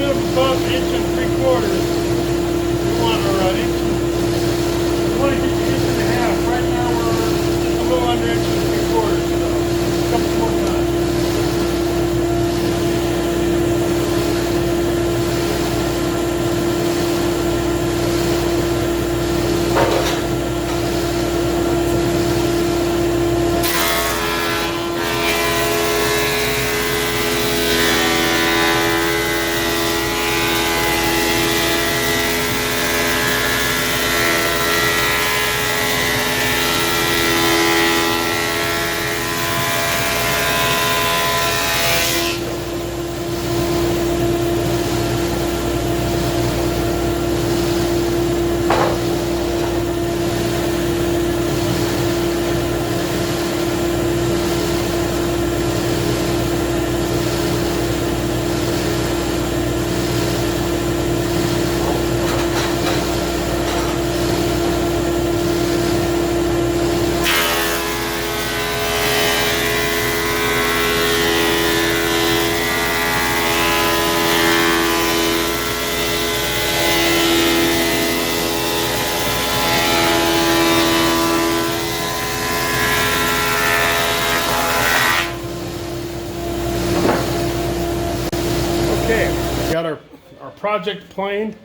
bit above 1.75 inches. We want already. We want to get to 1.5 inches. Right now we're a little under 1.75 inches. So a couple more times. Got our project planed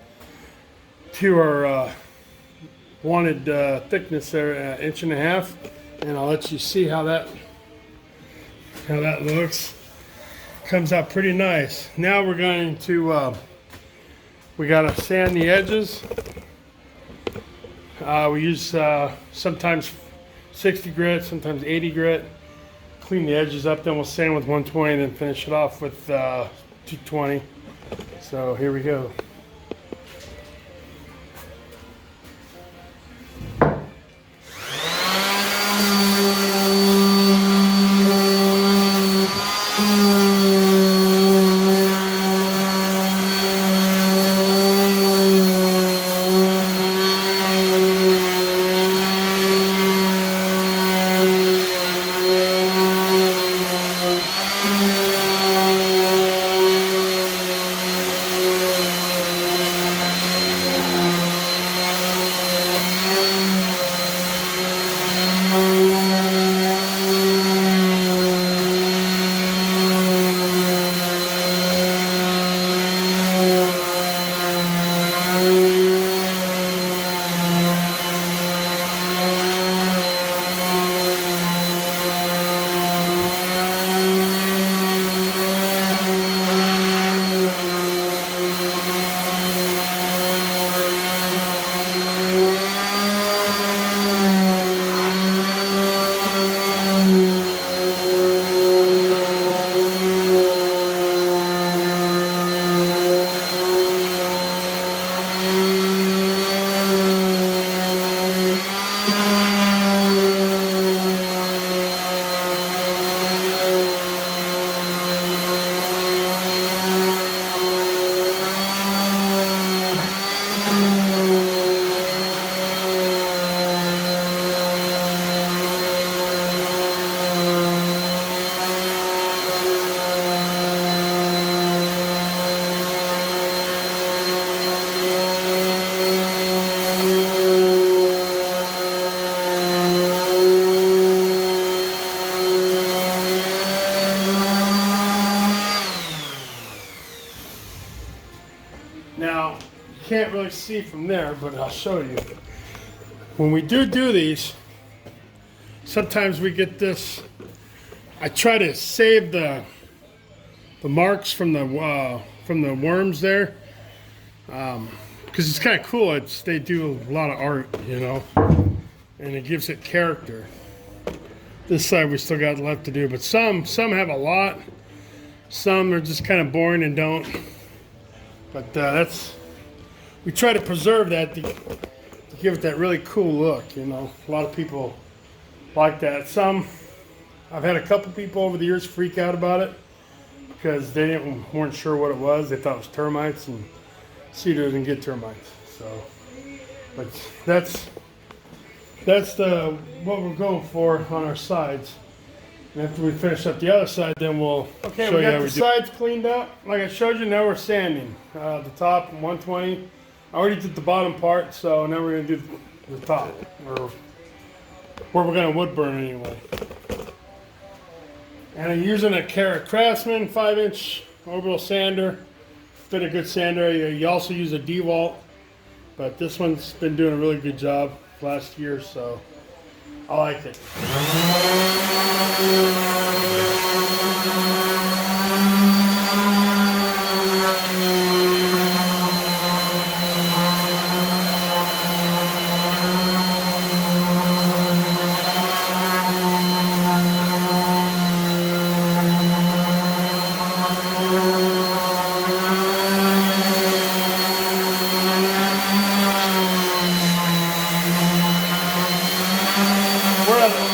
to our wanted thickness there at 1.5 inches, and I'll let you see how that looks. Comes out pretty nice. Now we're going to we gotta sand the edges. We use sometimes 60 grit, sometimes 80 grit. Clean the edges up, then we'll sand with 120, and then finish it off with 220. So here we go. Now, you can't really see from there, but I'll show you. When we do these, sometimes we get this. I try to save the marks from the worms there, because it's kind of cool. They do a lot of art, you know, and it gives it character. This side we still got left to do, but some have a lot. Some are just kind of boring and don't. But we try to preserve that to give it that really cool look, you know. A lot of people like that. I've had a couple people over the years freak out about it because they weren't sure what it was. They thought it was termites, and cedar doesn't get termites. So, but that's what we're going for on our sides. And after we finish up the other side, then we'll Okay, show we you how got we the do. sides cleaned up. Like I showed you, now we're sanding. The top 120. I already did the bottom part, so now we're gonna do the top, or where we're gonna wood burn anyway. And I'm using a Craftsman 5-inch orbital sander. It's been a good sander. You also use a DeWalt, but this one's been doing a really good job last year, so I like it.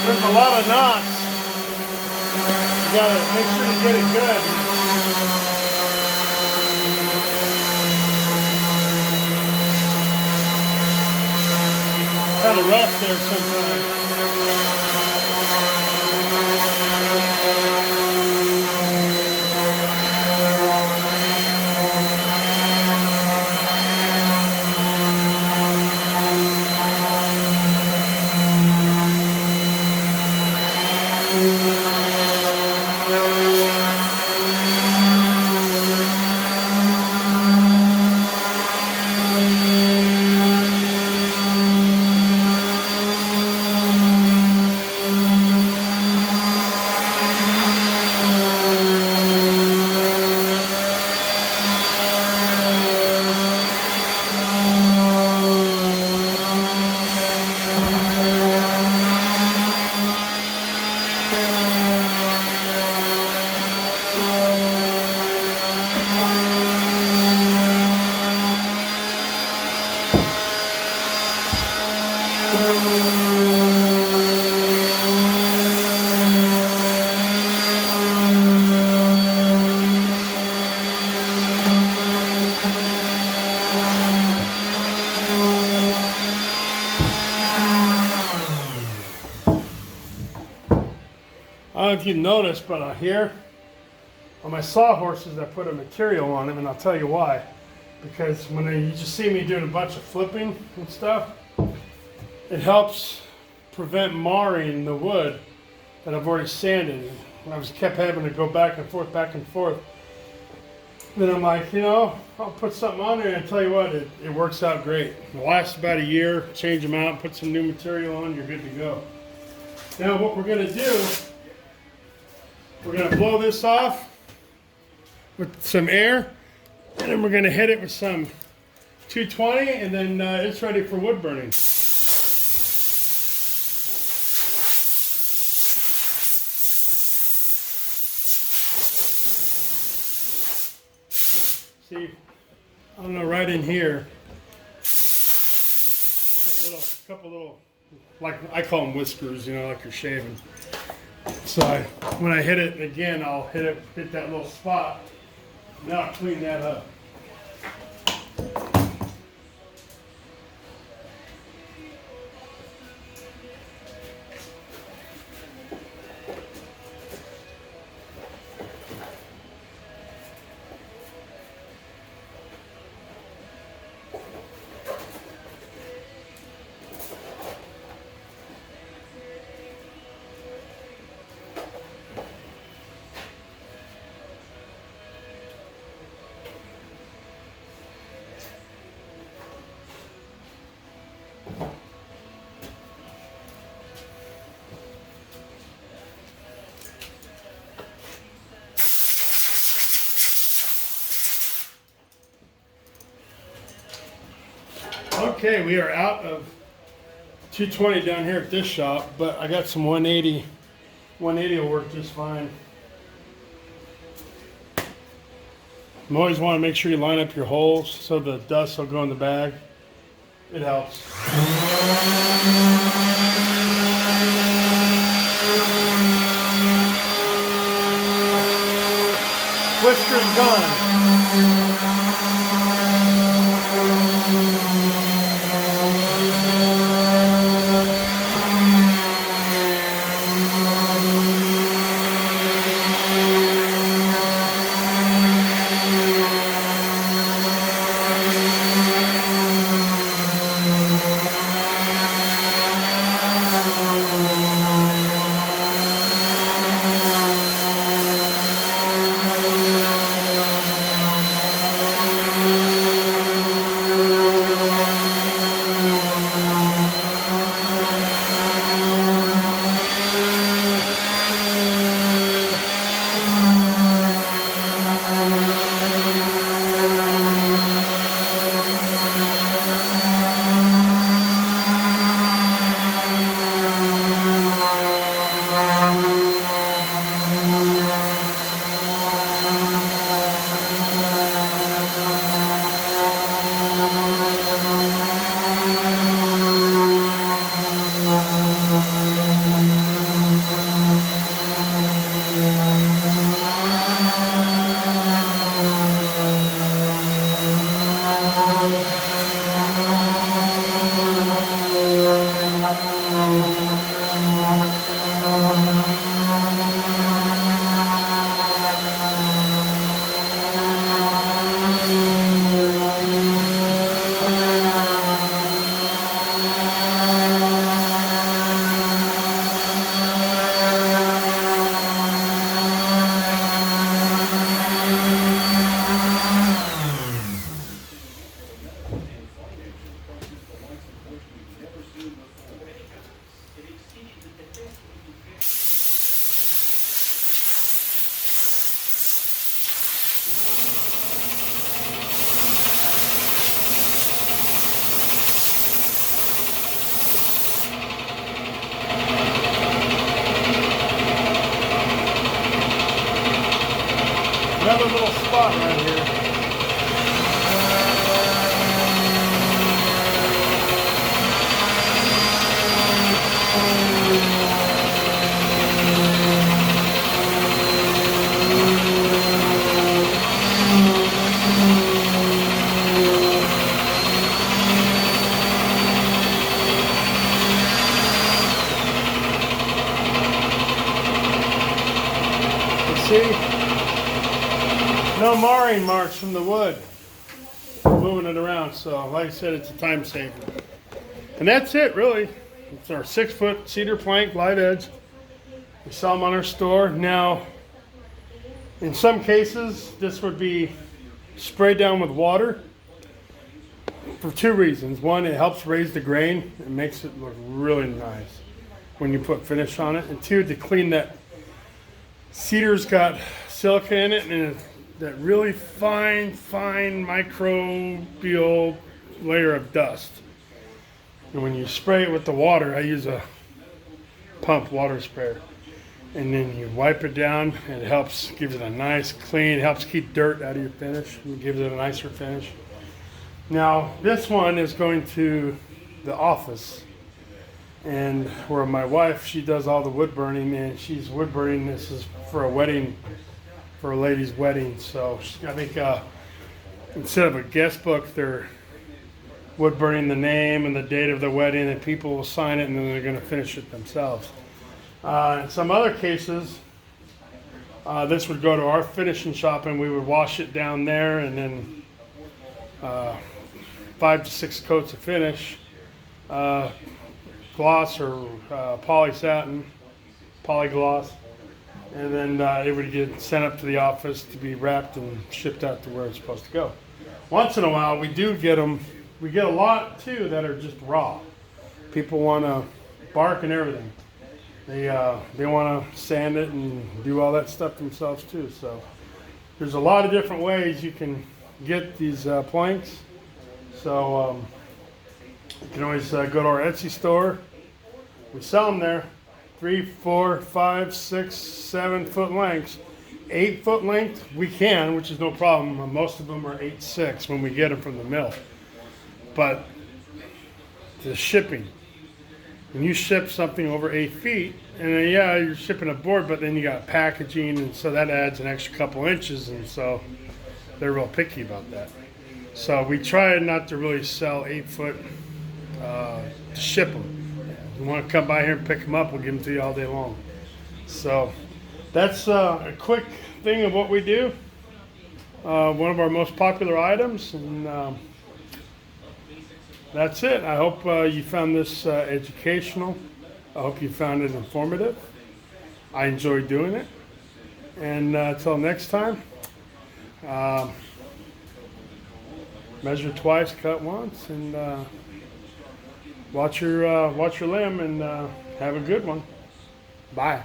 There's a lot of knots. You gotta make sure to get it good. Kind of rough there sometimes. I don't know if you noticed, but here on my sawhorses, I put a material on them, and I'll tell you why. Because when you just see me doing a bunch of flipping and stuff, it helps prevent marring the wood that I've already sanded. And I was kept having to go back and forth, back and forth. Then I'm like, I'll put something on there, and I tell you what, it works out great. It lasts about a year. Change them out, put some new material on, you're good to go. Now what we're gonna do, we're gonna blow this off with some air, and then we're gonna hit it with some 220, and then it's ready for wood burning. See, I don't know, right in here, couple little, like I call them whiskers, like you're shaving. So when I hit it again, I'll hit that little spot. Now I'll clean that up. Okay, we are out of 220 down here at this shop, but I got some 180. 180 will work just fine. You always want to make sure you line up your holes so the dust will go in the bag. It helps. Whisker's gone. Another little spot right here. See? No marring marks from the wood. Moving it around, so like I said, it's a time saver. And that's it, really. It's our 6-foot cedar plank, light edge. We sell them on our store. Now, in some cases, this would be sprayed down with water for 2 reasons. One, it helps raise the grain. It makes it look really nice when you put finish on it. And 2, to clean that. Cedar's got silica in it and that really fine microbial layer of dust. And when you spray it with the water, I use a pump water sprayer. And then you wipe it down and it helps, gives it a nice clean, helps keep dirt out of your finish and gives it a nicer finish. Now, this one is going to the office. And where my wife, she does all the wood burning, and she's wood burning. This is for a wedding, for a lady's wedding. So I think instead of a guest book, they're wood burning the name and the date of the wedding, and people will sign it, and then they're going to finish it themselves. In some other cases, this would go to our finishing shop, and we would wash it down there, and then 5 to 6 coats of finish. Gloss or polysatin, polygloss, and then it would get sent up to the office to be wrapped and shipped out to where it's supposed to go. Once in a while, we do get them. We get a lot too that are just raw. People want to bark and everything. They want to sand it and do all that stuff themselves too. So there's a lot of different ways you can get these planks. So. You can always go to our Etsy store. We sell them there. 3, 4, 5, 6, 7 foot lengths. 8 foot length, we can, which is no problem. Most of them are 8.6 when we get them from the mill. But the shipping, when you ship something over 8 feet, and then, yeah, you're shipping a board, but then you got packaging, and so that adds an extra couple inches, and so they're real picky about that. So we try not to really sell 8 foot to ship them. If you want to come by here and pick them up, we'll give them to you all day long. So that's a quick thing of what we do. One of our most popular items, and that's it. I hope you found this educational. I hope you found it informative. I enjoy doing it. And until next time, measure twice, cut once, and watch your limb, and have a good one. Bye.